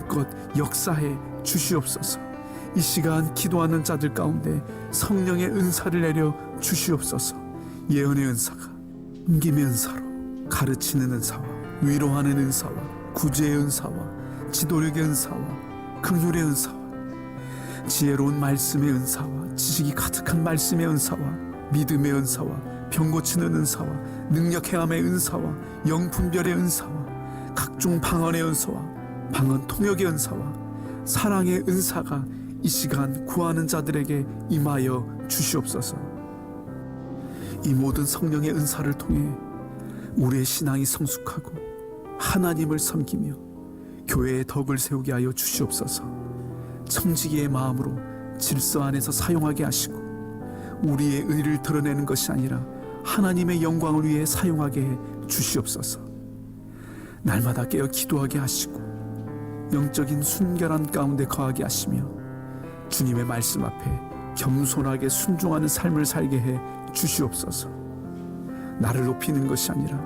마음껏 역사해 주시옵소서. 이 시간 기도하는 자들 가운데 성령의 은사를 내려 주시옵소서. 예언의 은사가 섬김의 은사로 가르치는 은사와 위로하는 은사와 구제의 은사와 지도력의 은사와 긍휼의 은사와 지혜로운 말씀의 은사와 지식이 가득한 말씀의 은사와 믿음의 은사와 병 고치는 은사와 능력 행함의 은사와 영분별의 은사와 각종 방언의 은사와 방언 통역의 은사와 사랑의 은사가 이 시간 구하는 자들에게 임하여 주시옵소서. 이 모든 성령의 은사를 통해 우리의 신앙이 성숙하고 하나님을 섬기며 교회의 덕을 세우게 하여 주시옵소서. 청지기의 마음으로 질서 안에서 사용하게 하시고 우리의 의를 드러내는 것이 아니라 하나님의 영광을 위해 사용하게 해 주시옵소서. 날마다 깨어 기도하게 하시고 영적인 순결한 가운데 거하게 하시며 주님의 말씀 앞에 겸손하게 순종하는 삶을 살게 해 주시옵소서. 나를 높이는 것이 아니라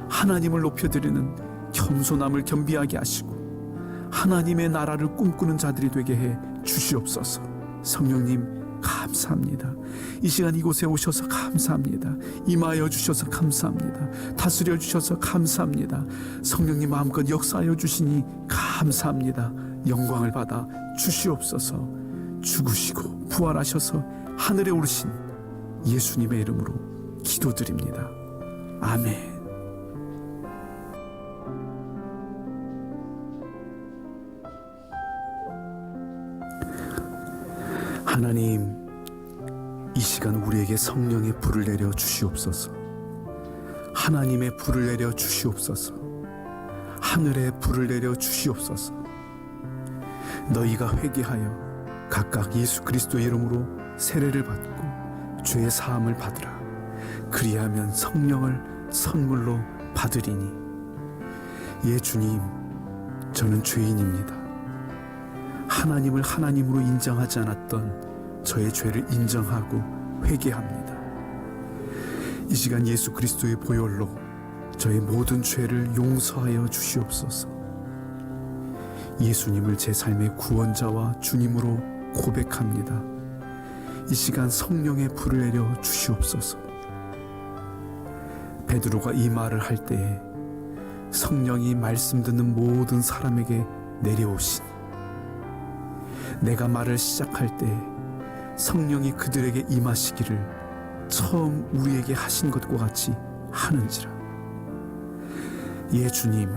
하나님을 높여드리는 겸손함을 겸비하게 하시고 하나님의 나라를 꿈꾸는 자들이 되게 해 주시옵소서. 성령님 감사합니다. 이 시간 이곳에 오셔서 감사합니다. 임하여 주셔서 감사합니다. 다스려 주셔서 감사합니다. 성령님 마음껏 역사하여 주시니 감사합니다. 영광을 받아 주시옵소서. 죽으시고 부활하셔서 하늘에 오르신 예수님의 이름으로 기도드립니다. 아멘. 하나님, 이 시간 우리에게 성령의 불을 내려 주시옵소서. 하나님의 불을 내려 주시옵소서. 하늘의 불을 내려 주시옵소서. 너희가 회개하여 각각 예수 그리스도의 이름으로 세례를 받고 죄의 사함을 받으라. 그리하면 성령을 선물로 받으리니. 예, 주님, 저는 죄인입니다. 하나님을 하나님으로 인정하지 않았던 저의 죄를 인정하고 회개합니다. 이 시간 예수 그리스도의 보혈로 저의 모든 죄를 용서하여 주시옵소서. 예수님을 제 삶의 구원자와 주님으로 고백합니다. 이 시간 성령의 불을 내려 주시옵소서. 베드로가 이 말을 할 때에 성령이 말씀 듣는 모든 사람에게 내려오시니 내가 말을 시작할 때 성령이 그들에게 임하시기를 처음 우리에게 하신 것과 같이 하는지라. 예, 주님,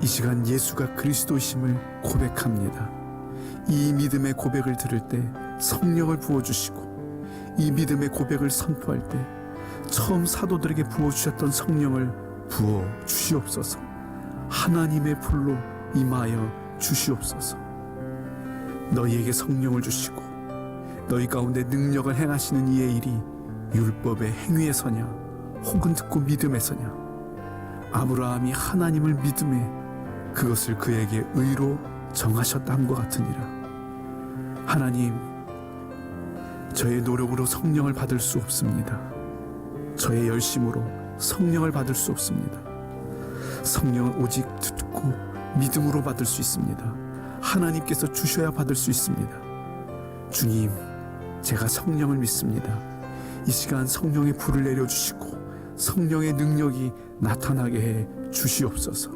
이 시간 예수가 그리스도이심을 고백합니다. 이 믿음의 고백을 들을 때 성령을 부어주시고 이 믿음의 고백을 선포할 때 처음 사도들에게 부어주셨던 성령을 부어주시옵소서. 하나님의 불로 임하여 주시옵소서. 너희에게 성령을 주시고 너희 가운데 능력을 행하시는 이의 일이 율법의 행위에서냐 혹은 듣고 믿음에서냐. 아브라함이 하나님을 믿음에 그것을 그에게 의로 정하셨다 함과 같으니라. 하나님, 저의 노력으로 성령을 받을 수 없습니다. 저의 열심으로 성령을 받을 수 없습니다. 성령은 오직 듣고 믿음으로 받을 수 있습니다. 하나님께서 주셔야 받을 수 있습니다. 주님, 제가 성령을 믿습니다. 이 시간 성령의 불을 내려주시고 성령의 능력이 나타나게 해 주시옵소서.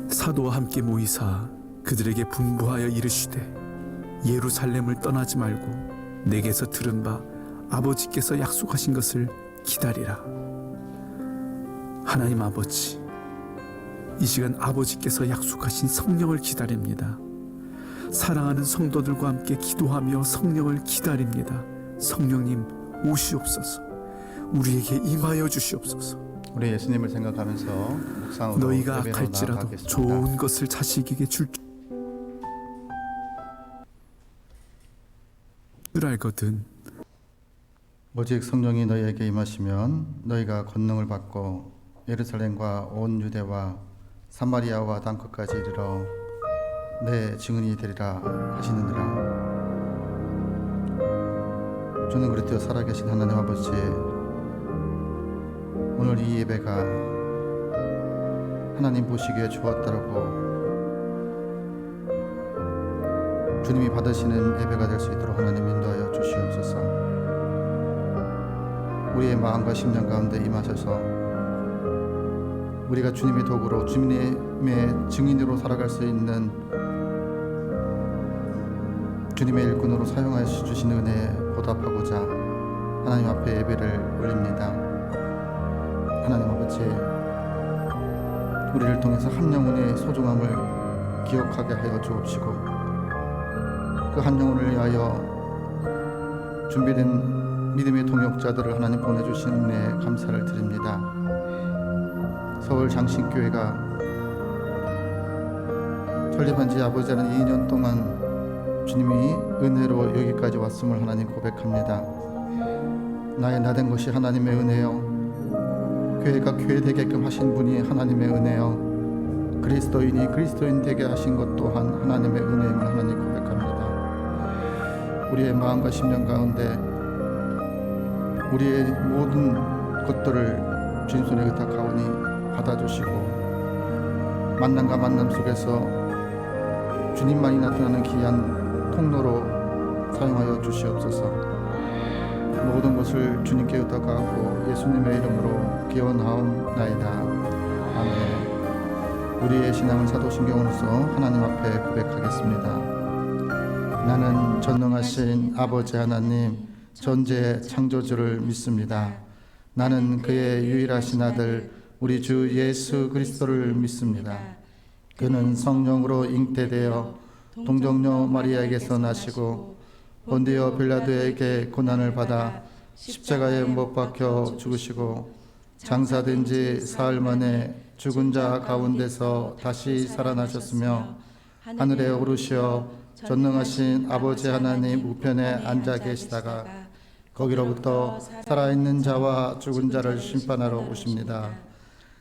사도와 함께 모이사 그들에게 분부하여 이르시되 예루살렘을 떠나지 말고 내게서 들은 바 아버지께서 약속하신 것을 기다리라. 하나님 아버지, 이 시간 아버지께서 약속하신 성령을 기다립니다. 사랑하는 성도들과 함께 기도하며 성령을 기다립니다. 성령님 오시옵소서. 우리에게 임하여 주시옵소서. 우리 예수님을 생각하면서 묵상으로 너희가 예배로 악할지라도 나아가겠습니다. 좋은 것을 자식에게 줄 줄 알거든. 오직 성령이 너희에게 임하시면 너희가 권능을 받고 예루살렘과 온 유대와 사마리아와 땅끝까지 이르러 내 증인이 되리라 하시느니라. 주는 그리스도 살아계신 하나님 아버지, 오늘 이 예배가 하나님 보시기에 좋았다라고 주님이 받으시는 예배가 될 수 있도록 하나님 인도하여 주시옵소서. 우리의 마음과 심령 가운데 임하셔서 우리가 주님의 도구로 주님의 증인으로 살아갈 수 있는 주님의 일꾼으로 사용하여 주신 은혜에 보답하고자 하나님 앞에 예배를 올립니다. 하나님 아버지, 우리를 통해서 한 영혼의 소중함을 기억하게 하여 주옵시고 그 한 영혼을 위하여 준비된 믿음의 동역자들을 하나님 보내주신 은혜에 감사를 드립니다. 서울 장신교회가 설립한 지 아버지 하는 2년 동안 주님이 은혜로 여기까지 왔음을 하나님 고백합니다. 나의 나된 것이 하나님의 은혜요, 교회가 교회 되게끔 하신 분이 하나님의 은혜요, 그리스도인이 그리스도인 되게 하신 것 또한 하나님의 은혜임을 하나님 고백합니다. 우리의 마음과 심령 가운데 우리의 모든 것들을 주님 손에 의탁하오니 받아주시고 만남과 만남 속에서 주님만이 나타나는 귀한 통로로 사용하여 주시옵소서. 모든 것을 주님께 의탁하고 예수님의 이름으로 기원하옵나이다. 아멘. 우리의 신앙은 사도신경으로서 하나님 앞에 고백하겠습니다. 나는 전능하신 아버지 하나님 전지의 창조주를 믿습니다. 나는 그의 유일하신 아들 우리 주 예수 그리스도를 믿습니다. 그는 성령으로 잉태되어 동정녀 마리아에게서 나시고 본디오 빌라도에게 고난을 받아 십자가에 못 박혀 죽으시고 장사된 지 사흘 만에 죽은 자 가운데서 다시 살아나셨으며 하늘에 오르시어 전능하신 아버지 하나님 우편에 앉아 계시다가 거기로부터 살아있는 자와 죽은 자를 심판하러 오십니다.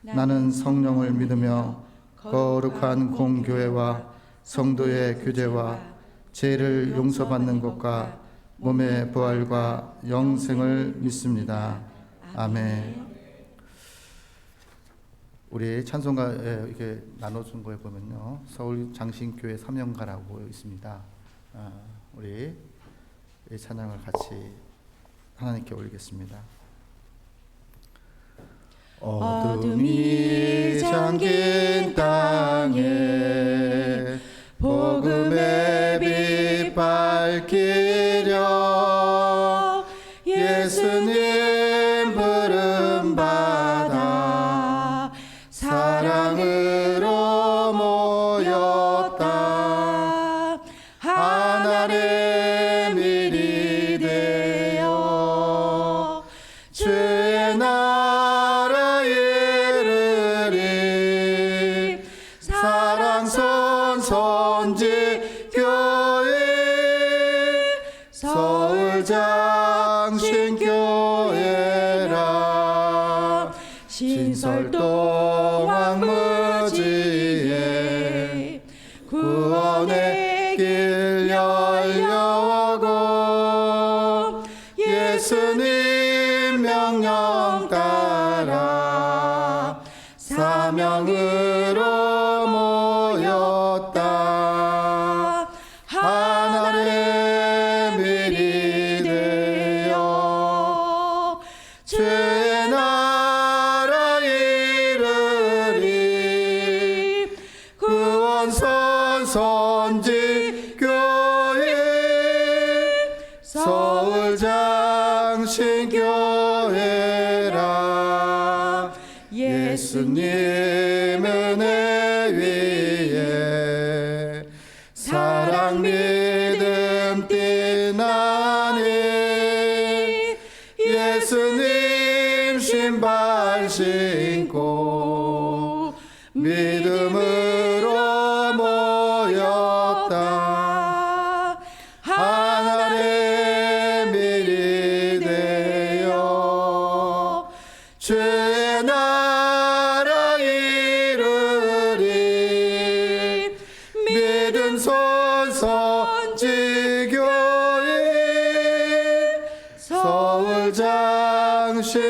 나는 성령을 믿으며 거룩한 공교회와 성도의 교제와 죄를 용서받는 것과 몸의 부활과 영생을 믿습니다. 아멘. 우리 찬송가에 이렇게 나눠준 거에 보면요, 서울 장신교회 사명가라고 있습니다. 우리 이 찬양을 같이 하나님께 올리겠습니다. 어둠이 잠긴 땅에 복음의 빛 밝히려 예수님 부름 받아 사랑으로 모였다. 하나의 일이 되어 주의 나라 이르리. 사랑선 선지 교회 서울 장신교회라. 신설동 황무지에 구원의 길 열려오고 예수님 명령 따라 사명으로 모였다. 하나의 일이 되어 주의 나라 이르리. 구원선 선지 교회 서울 장신교회라. 예수님 은혜 위에 사랑 믿음 뛰나니 예수님 신발 신고 믿음으로 모였다. 하나의 일이 되어 주의 나라 이르리. 믿음 선지교회 서울 장신교회라.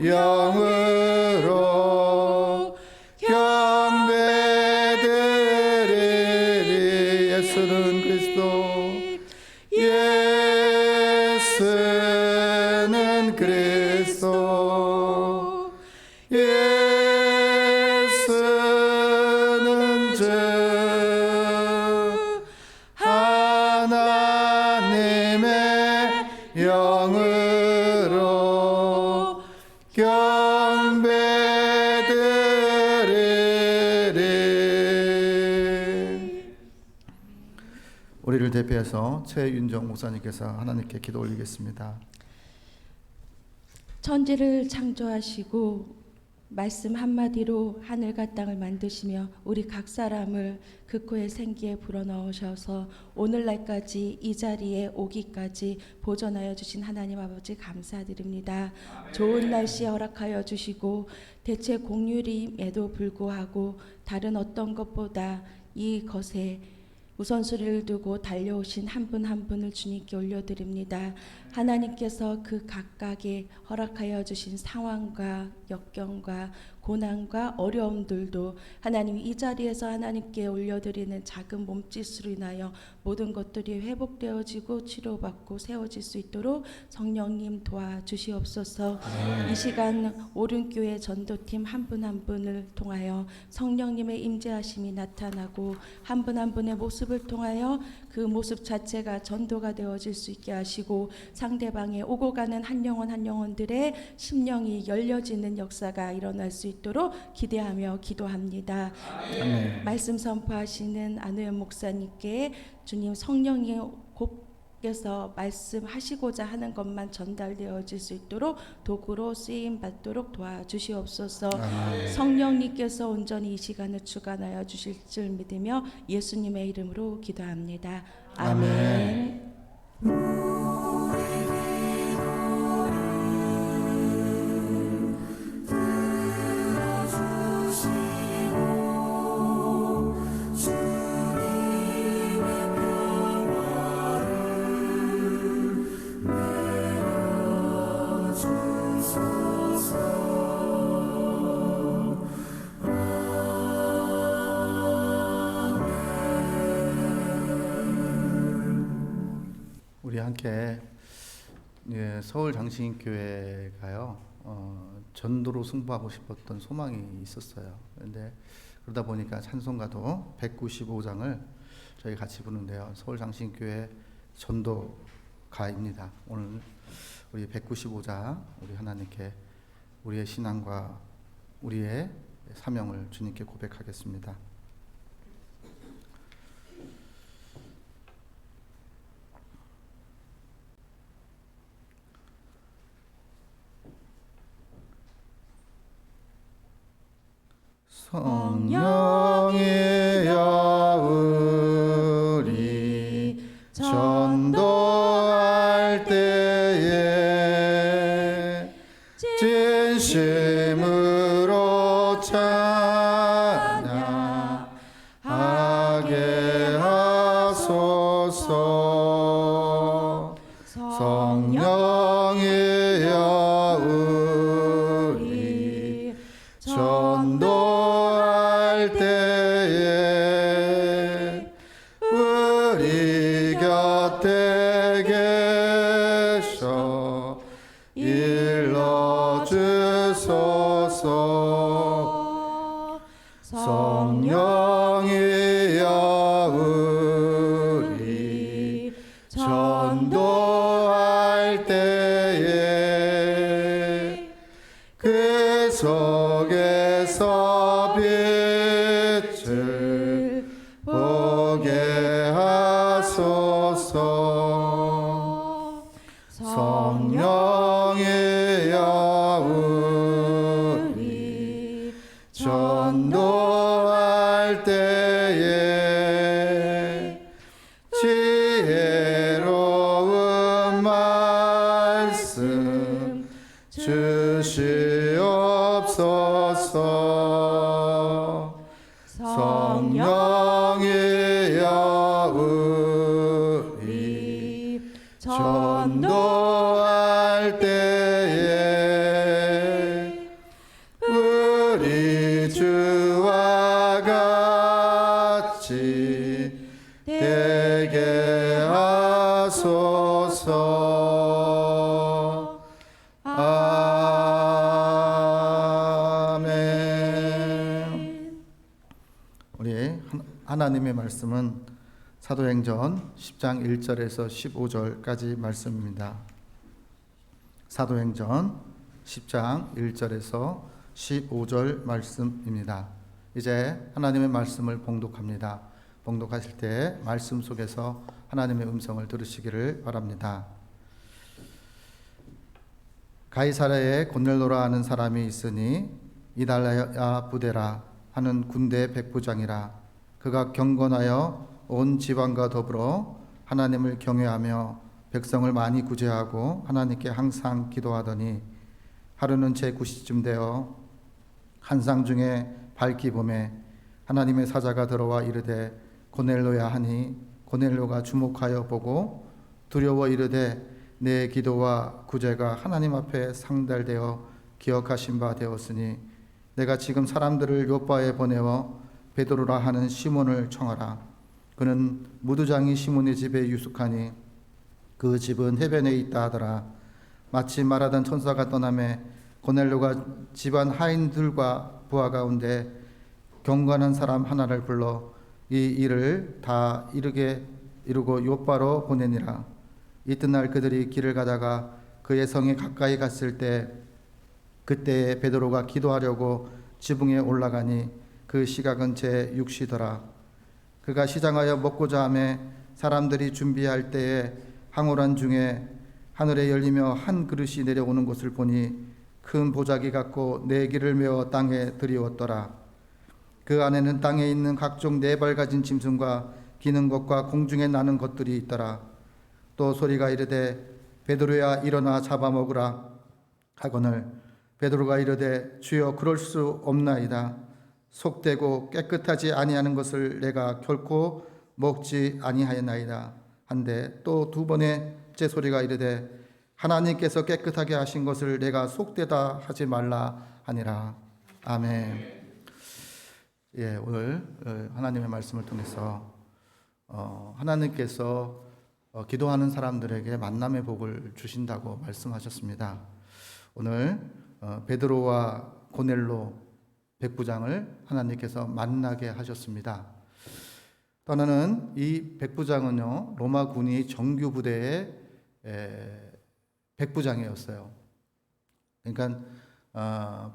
영으로 경배드리리. 예수는 그리스도, 예수는 그리스도, 예수는 주 하나님의 영으로 경배드리리. 우리를 대표해서 최윤정 목사님께서 하나님께 기도 올리겠습니다. 천지를 창조하시고 말씀 한마디로 하늘과 땅을 만드시며 우리 각 사람을 그 코의 생기에 불어넣으셔서 오늘날까지 이 자리에 오기까지 보존하여 주신 하나님 아버지 감사드립니다. 좋은 날씨에 허락하여 주시고 대체 공휴일임에도 불구하고 다른 어떤 것보다 이것에 우선순위를 두고 달려오신 한 분 한 분을 주님께 올려드립니다. 하나님께서 그 각각의 허락하여 주신 상황과 역경과 고난과 어려움들도 하나님 이 자리에서 하나님께 올려드리는 작은 몸짓으로 인하여 모든 것들이 회복되어지고 치료받고 세워질 수 있도록 성령님 도와주시옵소서. 이 시간 오륜교회 전도팀 한 분 한 분을 통하여 성령님의 임재하심이 나타나고 한 분 한 분의 모습을 통하여 그 모습 자체가 전도가 되어질 수 있게 하시고 상대방의 오고 가는 한 영혼 한 영혼들의 심령이 열려지는 역사가 일어날 수 있도록 기대하며 기도합니다. 말씀 선포하시는 안우현 목사님께 주님 성령이 께서 말씀하시고자 하는 것만 전달되어질 수 있도록 도구로 쓰임 받도록 도와주시옵소서. 성령님께서 온전히 이 시간을 주관하여 주실 줄 믿으며 예수님의 이름으로 기도합니다. 아멘. 우리 함께 서울 장신교회가요 전도로 승부하고 싶었던 소망이 있었어요. 그런데 그러다 보니까 찬송가도 195장을 저희 같이 부르는데요. 서울 장신교회 전도가입니다. 오늘 우리 195장 우리 하나님께 우리의 신앙과 우리의 사명을 주님께 고백하겠습니다. 성령이여 우리 전도할 때에 진심으로 찬양하게 하소서. 성령이여 우리 전도할 때에 우리 곁에 계셔 일러주소서. 성령이여 우리 전도할 때에 그 속에서 빛을 보게 하소서. 성령이여 우리 전도할 때에 지혜로운 말씀 주시옵소서. 성령이여 우리 전도할 때에 하나님의 말씀은 사도행전 10장 1절에서 15절까지 말씀입니다. 사도행전 10장 1절에서 15절 말씀입니다. 이제 하나님의 말씀을 봉독합니다. 봉독하실 때 말씀 속에서 하나님의 음성을 들으시기를 바랍니다. 가이사랴에 고넬로라 하는 사람이 있으니 이달랴 부대라 하는 군대 백부장이라. 그가 경건하여 온 지방과 더불어 하나님을 경외하며 백성을 많이 구제하고 하나님께 항상 기도하더니 하루는 제9시쯤 되어 한상 중에 밝기 봄에 하나님의 사자가 들어와 이르되 고넬로야 하니 고넬로가 주목하여 보고 두려워 이르되 내 기도와 구제가 하나님 앞에 상달되어 기억하신 바 되었으니 내가 지금 사람들을 요바에 보내어 베드로라 하는 시몬을 청하라. 그는 무두장이 시몬의 집에 유숙하니 그 집은 해변에 있다 하더라. 마치 말하던 천사가 떠나매 고넬로가 집안 하인들과 부하 가운데 경건한 사람 하나를 불러 이 일을 다 이루고 요바로 보내니라. 이튿날 그들이 길을 가다가 그의 성에 가까이 갔을 때 그때 베드로가 기도하려고 지붕에 올라가니 그 시각은 제6시더라. 그가 시장하여 먹고자 하매 사람들이 준비할 때에 황홀한 중에 하늘에 열리며 한 그릇이 내려오는 것을 보니 큰 보자기 같고 네 개를 메어 땅에 들이웠더라. 그 안에는 땅에 있는 각종 네 발 가진 짐승과 기는 것과 공중에 나는 것들이 있더라. 또 소리가 이르되 베드로야 일어나 잡아먹으라 하거늘 베드로가 이르되 주여 그럴 수 없나이다. 속되고 깨끗하지 아니하는 것을 내가 결코 먹지 아니하였나이다 한데 또 두 번째 소리가 이르되 하나님께서 깨끗하게 하신 것을 내가 속되다 하지 말라 하니라. 아멘. 예, 오늘 하나님의 말씀을 통해서 하나님께서 기도하는 사람들에게 만남의 복을 주신다고 말씀하셨습니다. 오늘 베드로와 고넬로 백부장을 하나님께서 만나게 하셨습니다. 떠나는 이 백부장은요, 로마 군이 정규 부대의 백부장이었어요. 그러니까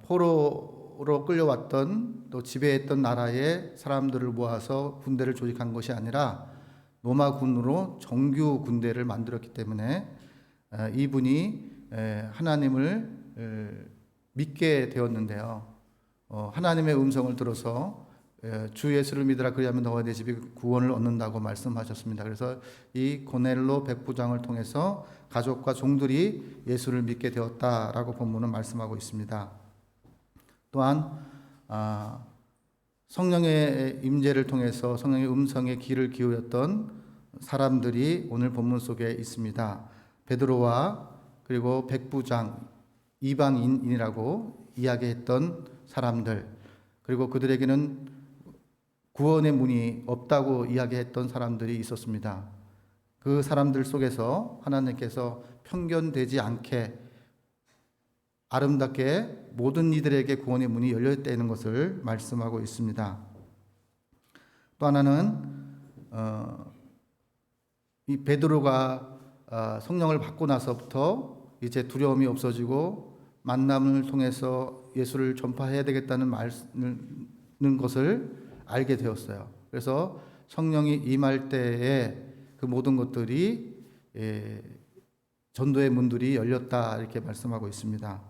포로로 끌려왔던 또 지배했던 나라의 사람들을 모아서 군대를 조직한 것이 아니라 로마 군으로 정규 군대를 만들었기 때문에 이분이 하나님을 믿게 되었는데요. 하나님의 음성을 들어서 주 예수를 믿으라 그리하면 너와 내 집이 구원을 얻는다고 말씀하셨습니다. 그래서 이 고넬로 백부장을 통해서 가족과 종들이 예수를 믿게 되었다라고 본문은 말씀하고 있습니다. 또한 성령의 임재를 통해서 성령의 음성에 귀를 기울였던 사람들이 오늘 본문 속에 있습니다. 베드로와 그리고 백부장, 이방인이라고 이야기했던 사람들, 그리고 그들에게는 구원의 문이 없다고 이야기했던 사람들이 있었습니다. 그 사람들 속에서 하나님께서 편견되지 않게 아름답게 모든 이들에게 구원의 문이 열렸다는 것을 말씀하고 있습니다. 또 하나는 이 베드로가 성령을 받고 나서부터 이제 두려움이 없어지고 만남을 통해서 예수를 전파해야 되겠다는 것을 알게 되었어요. 그래서 성령이 임할 때에 그 모든 것들이 전도의 문들이 열렸다 이렇게 말씀하고 있습니다.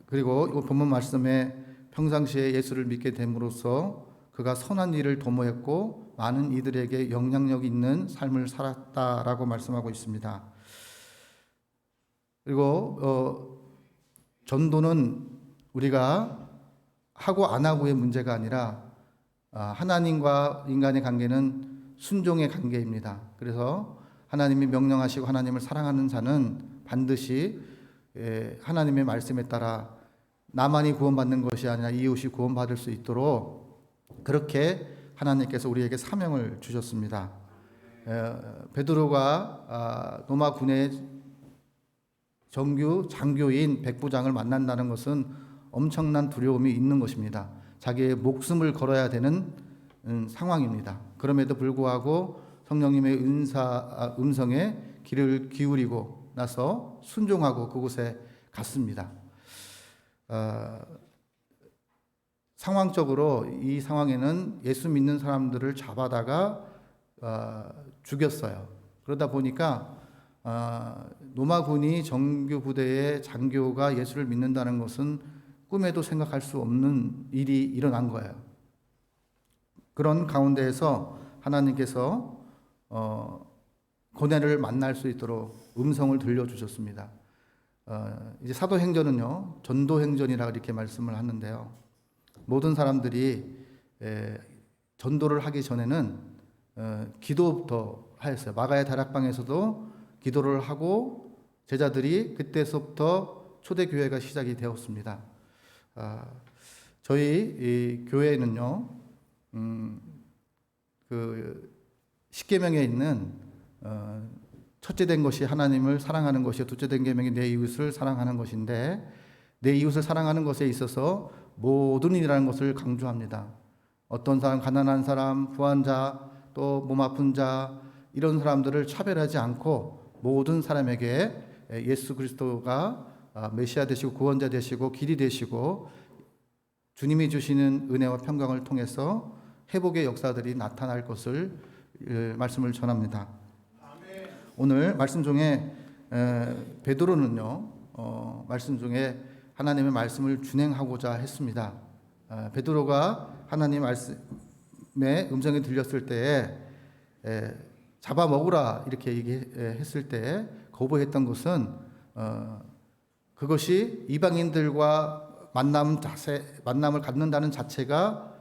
그리고 이 본문 말씀에 평상시에 예수를 믿게 됨으로써 그가 선한 일을 도모했고 많은 이들에게 영향력 있는 삶을 살았다라고 말씀하고 있습니다. 그리고 전도는 우리가 하고 안 하고의 문제가 아니라 하나님과 인간의 관계는 순종의 관계입니다. 그래서 하나님이 명령하시고 하나님을 사랑하는 자는 반드시 하나님의 말씀에 따라 나만이 구원받는 것이 아니라 이웃이 구원받을 수 있도록 그렇게 하나님께서 우리에게 사명을 주셨습니다. 베드로가 로마 군의 정규 장교인 백부장을 만난다는 것은 엄청난 두려움이 있는 것입니다. 자기의 목숨을 걸어야 되는 상황입니다. 그럼에도 불구하고 성령님의 음성에 귀를 기울이고 나서 순종하고 그곳에 갔습니다. 상황적으로 이 상황에는 예수 믿는 사람들을 잡아다가 죽였어요. 그러다 보니까 로마군이 정규 부대의 장교가 예수를 믿는다는 것은 꿈에도 생각할 수 없는 일이 일어난 거예요. 그런 가운데에서 하나님께서 고뇌를 만날 수 있도록 음성을 들려주셨습니다. 이제 사도행전은요, 전도행전이라 이렇게 말씀을 하는데요. 모든 사람들이 전도를 하기 전에는 기도부터 하였어요. 마가의 다락방에서도 기도를 하고 제자들이 그때서부터 초대교회가 시작이 되었습니다. 저희 이 교회는요, 그 십계명에 있는 첫째 된 것이 하나님을 사랑하는 것이요, 둘째 된 계명이 내 이웃을 사랑하는 것인데, 내 이웃을 사랑하는 것에 있어서 모든 일이라는 것을 강조합니다. 어떤 사람, 가난한 사람, 부한 자, 또 몸 아픈 자, 이런 사람들을 차별하지 않고 모든 사람에게 예수 그리스도가 메시아 되시고 구원자 되시고 길이 되시고 주님이 주시는 은혜와 평강을 통해서 회복의 역사들이 나타날 것을 말씀을 전합니다. 오늘 말씀 중에 베드로는요, 말씀 중에 하나님의 말씀을 준행하고자 했습니다. 베드로가 하나님 말씀의 음성이 들렸을 때에 잡아먹으라 이렇게 얘기했을 때 거부했던 것은 그것이 이방인들과 만남을 갖는다는 자체가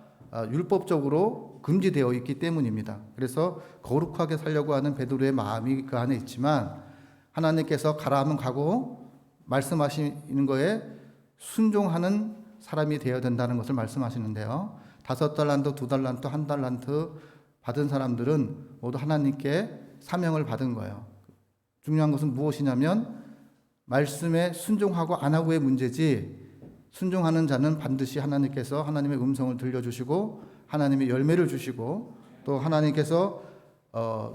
율법적으로 금지되어 있기 때문입니다. 그래서 거룩하게 살려고 하는 베드로의 마음이 그 안에 있지만 하나님께서 가라 하면 가고 말씀하시는 거에 순종하는 사람이 되어야 된다는 것을 말씀하시는데요. 5달란트, 2달란트, 1달란트 받은 사람들은 모두 하나님께 사명을 받은 거예요. 중요한 것은 무엇이냐면 말씀에 순종하고 안 하고의 문제지, 순종하는 자는 반드시 하나님께서 하나님의 음성을 들려주시고 하나님의 열매를 주시고 또 하나님께서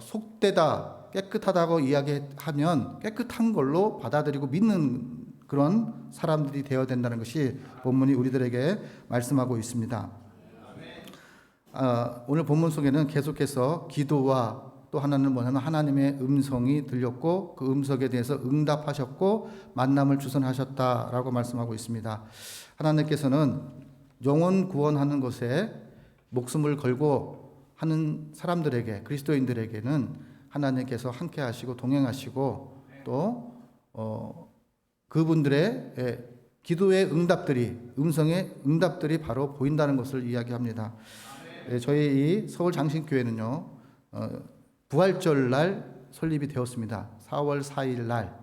속되다, 깨끗하다고 이야기하면 깨끗한 걸로 받아들이고 믿는 그런 사람들이 되어야 된다는 것이 본문이 우리들에게 말씀하고 있습니다. 오늘 본문 속에는 계속해서 기도와 또 하나는 뭐냐면 하나님의 음성이 들렸고 그 음성에 대해서 응답하셨고 만남을 주선하셨다라고 말씀하고 있습니다. 하나님께서는 영혼 구원하는 것에 목숨을 걸고 하는 사람들에게, 그리스도인들에게는 하나님께서 함께 하시고 동행하시고 또 그분들의 기도의 응답들이, 음성의 응답들이 바로 보인다는 것을 이야기합니다. 저희 이 서울 장신교회는요, 부활절 날 설립이 되었습니다. 4월 4일 날,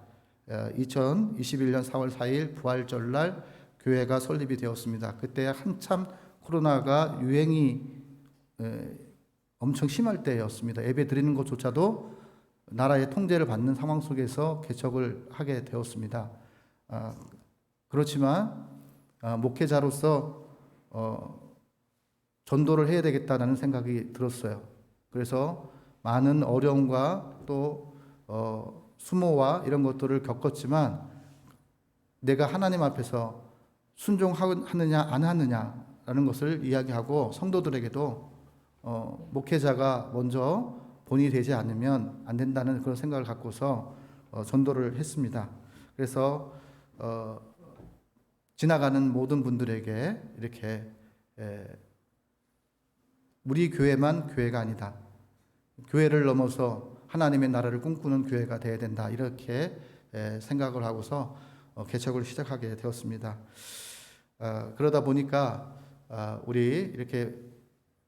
2021년 4월 4일 부활절 날 교회가 설립이 되었습니다. 그때 한참 코로나가 유행이 엄청 심할 때였습니다. 예배 드리는 것조차도 나라의 통제를 받는 상황 속에서 개척을 하게 되었습니다. 그렇지만 목회자로서 전도를 해야 되겠다는 생각이 들었어요. 그래서 많은 어려움과 또 수모와 이런 것들을 겪었지만 내가 하나님 앞에서 순종하느냐 안 하느냐라는 것을 이야기하고 성도들에게도 목회자가 먼저 본이 되지 않으면 안 된다는 그런 생각을 갖고서 전도를 했습니다. 그래서 지나가는 모든 분들에게 이렇게 우리 교회만 교회가 아니다. 교회를 넘어서 하나님의 나라를 꿈꾸는 교회가 되어야 된다. 이렇게 생각을 하고서 개척을 시작하게 되었습니다. 그러다 보니까 우리 이렇게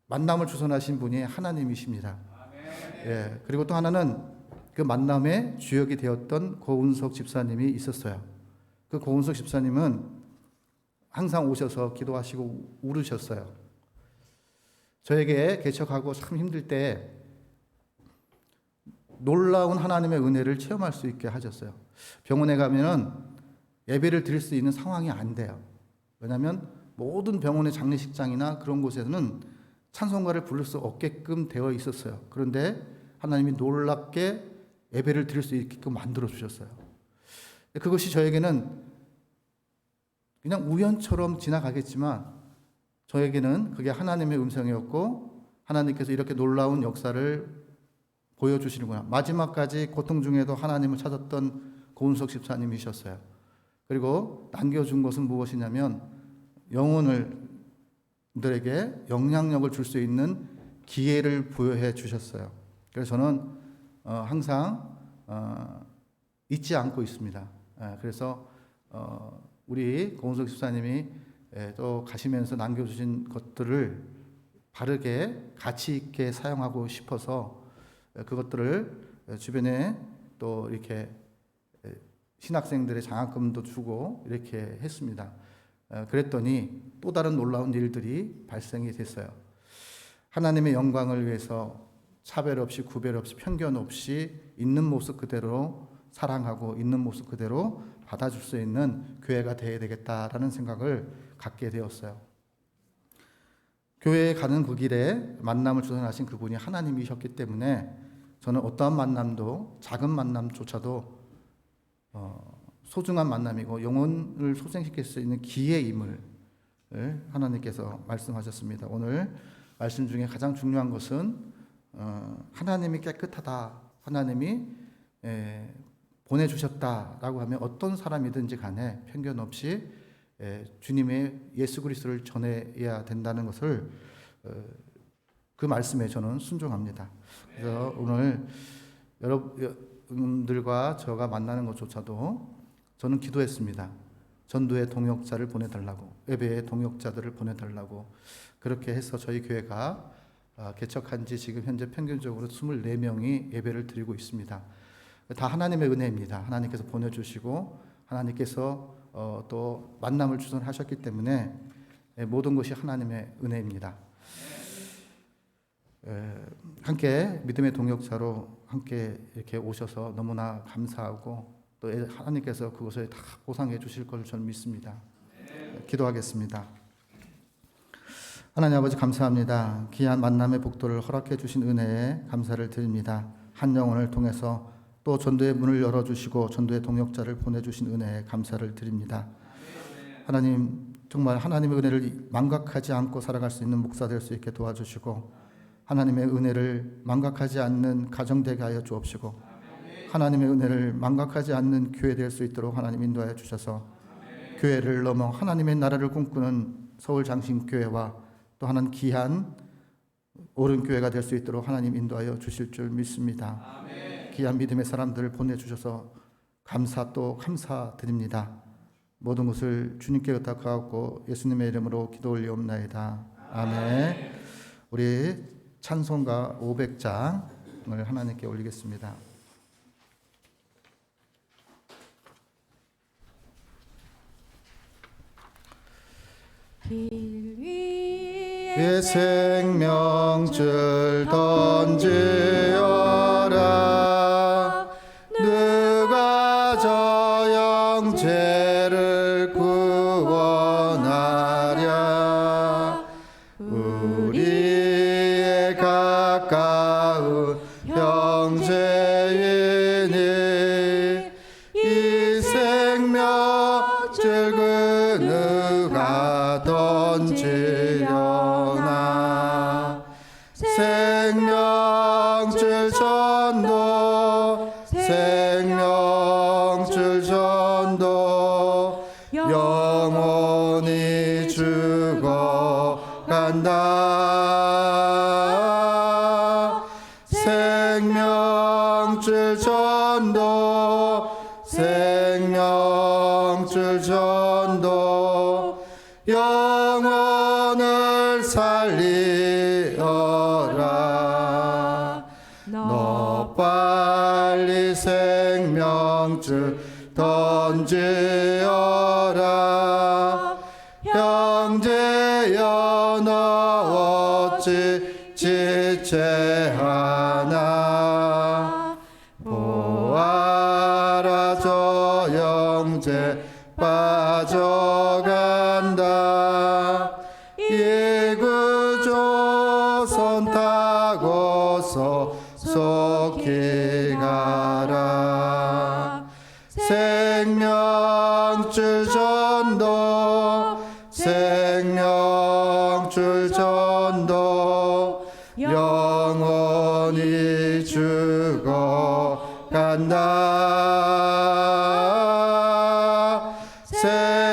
만남을 주선하신 분이 하나님이십니다. 예, 그리고 또 하나는 그 만남의 주역이 되었던 고운석 집사님이 있었어요. 그 고운석 집사님은 항상 오셔서 기도하시고 울으셨어요. 저에게 개척하고 참 힘들 때 놀라운 하나님의 은혜를 체험할 수 있게 하셨어요. 병원에 가면은 예배를 드릴 수 있는 상황이 안 돼요. 왜냐하면 모든 병원의 장례식장이나 그런 곳에서는 찬송가를 부를 수 없게끔 되어 있었어요. 그런데 하나님이 놀랍게 예배를 드릴 수 있게끔 만들어 주셨어요. 그것이 저에게는 그냥 우연처럼 지나가겠지만 저에게는 그게 하나님의 음성이었고 하나님께서 이렇게 놀라운 역사를 보여주시는구나. 마지막까지 고통 중에도 하나님을 찾았던 고은석 집사님이셨어요. 그리고 남겨준 것은 무엇이냐면 영혼들에게 영향력을 줄 수 있는 기회를 부여해 주셨어요. 그래서 저는 항상 잊지 않고 있습니다. 그래서 우리 고은석 집사님이 또 가시면서 남겨주신 것들을 바르게 가치 있게 사용하고 싶어서 그것들을 주변에 또 이렇게 신학생들의 장학금도 주고 이렇게 했습니다. 그랬더니 또 다른 놀라운 일들이 발생이 됐어요. 하나님의 영광을 위해서 차별 없이 구별 없이 편견 없이 있는 모습 그대로 사랑하고 있는 모습 그대로 받아줄 수 있는 교회가 되어야 되겠다라는 생각을 갖게 되었어요. 교회에 가는 그 길에 만남을 주선하신 그분이 하나님이셨기 때문에 저는 어떠한 만남도 작은 만남조차도 소중한 만남이고 영혼을 소생시킬 수 있는 기회임을 하나님께서 말씀하셨습니다. 오늘 말씀 중에 가장 중요한 것은 하나님이 깨끗하다, 하나님이 보내주셨다라고 하면 어떤 사람이든지 간에 편견 없이 주님의 예수 그리스도를 전해야 된다는 것을 그 말씀에 저는 순종합니다. 그래서 오늘 여러분들과 저가 만나는 것조차도 저는 기도했습니다. 전도의 동역자를 보내달라고, 예배의 동역자들을 보내달라고. 그렇게 해서 저희 교회가 개척한 지 지금 현재 평균적으로 24명이 예배를 드리고 있습니다. 다 하나님의 은혜입니다. 하나님께서 보내주시고 하나님께서 또 만남을 주선하셨기 때문에 모든 것이 하나님의 은혜입니다. 함께 믿음의 동역자로 함께 이렇게 오셔서 너무나 감사하고 또 하나님께서 그것을 다 보상해 주실 것을 저는 믿습니다. 기도하겠습니다. 하나님 아버지 감사합니다. 귀한 만남의 복도를 허락해 주신 은혜에 감사를 드립니다. 한 영혼을 통해서 또 전도의 문을 열어주시고 전도의 동역자를 보내주신 은혜에 감사를 드립니다. 하나님 정말 하나님의 은혜를 망각하지 않고 살아갈 수 있는 목사 될 수 있게 도와주시고 하나님의 은혜를 망각하지 않는 가정 되게 하여 주옵시고 하나님의 은혜를 망각하지 않는 교회 될 수 있도록 하나님 인도하여 주셔서 교회를 넘어 하나님의 나라를 꿈꾸는 서울장신교회와 또 하나는 귀한 옳은 교회가 될 수 있도록 하나님 인도하여 주실 줄 믿습니다. 귀한 믿음의 사람들을 보내주셔서 감사 또 감사드립니다. 모든 것을 주님께 의탁하고 예수님의 이름으로 기도 올리옵나이다. 아멘. 우리 찬송가 500장을 하나님께 올리겠습니다. 길 위에 생명줄 던지어라. 누가 저 영죄를 구원하랴. 우리의 가까운 형제이니 이 생명줄 그 누가 던지려나. 생명줄 전도 생명줄 전도 영원히 죽어간다. 생명줄 전도 생명줄 전도 영혼을 살리어라. 너 빨리 생명줄 던지어라. 형제여 너 어찌 지체하나. 보아라 저 형제 빠져간다. 이 구조 전도 생명줄 전도 영원히 죽어간다.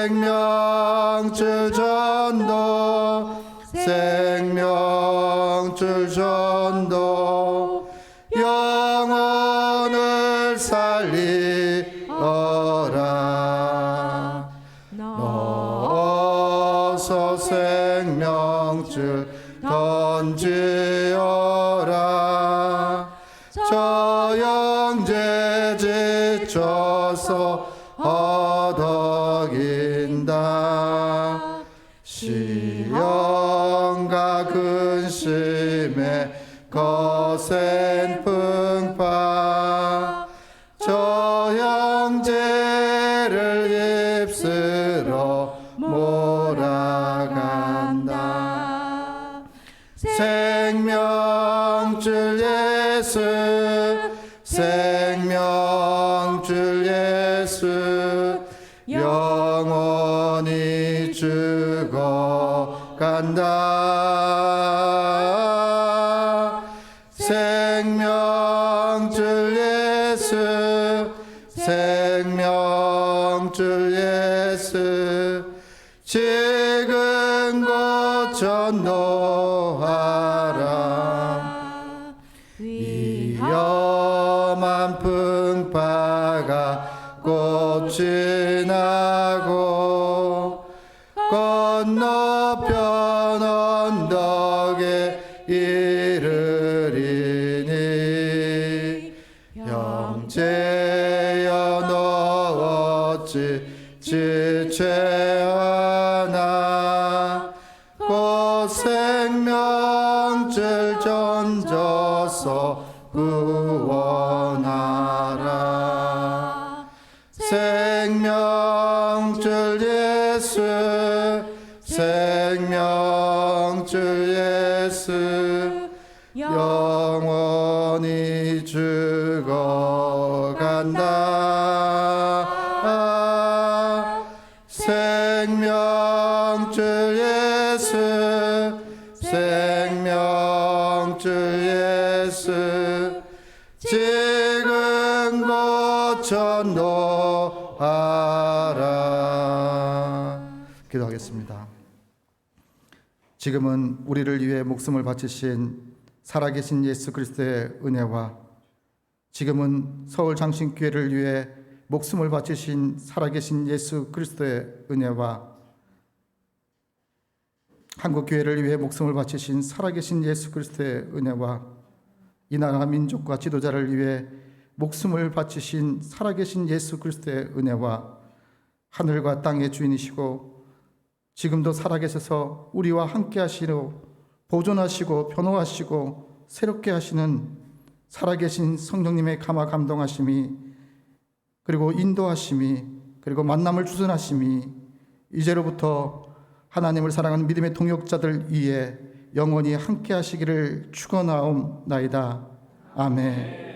생명줄 전도 생명줄 전도 영혼을 살리어라. 어서 생명줄 던지어라. 저 형제 지쳐서 허덕인다. 시험과 근심에 거센 풍파 저 형제를 입술로 몰아간다. 생명줄 예수 생명줄 예수 영원히 죽어간다. 생명줄 예수 생명줄 예수 지금 곧 전도하라. 위험한 풍파가 곧 지나고 건너편 언덕에 이르리니 형제여 너 어찌 지체하나 곧 생명줄 던져서 구원하라. 생명줄 예수 생명줄 예수 영원히 죽어간다. 생명줄 예수 생명줄 예수 지금 곧 전도하라. 기도하겠습니다. 지금은 우리를 위해 목숨을 바치신 살아계신 예수 그리스도의 은혜와 지금은 서울 장신교회를 위해 목숨을 바치신 살아계신 예수 그리스도의 은혜와 한국교회를 위해 목숨을 바치신 살아계신 예수 그리스도의 은혜와 이 나라 민족과 지도자를 위해 목숨을 바치신 살아계신 예수 그리스도의 은혜와 하늘과 땅의 주인이시고 지금도 살아계셔서 우리와 함께 하시고 보존하시고 변호하시고 새롭게 하시는 살아계신 성령님의 감화 감동하심이 그리고 인도하심이 그리고 만남을 주선하심이 이제로부터 하나님을 사랑하는 믿음의 동역자들 위에 영원히 함께 하시기를 축원하옵나이다. 아멘.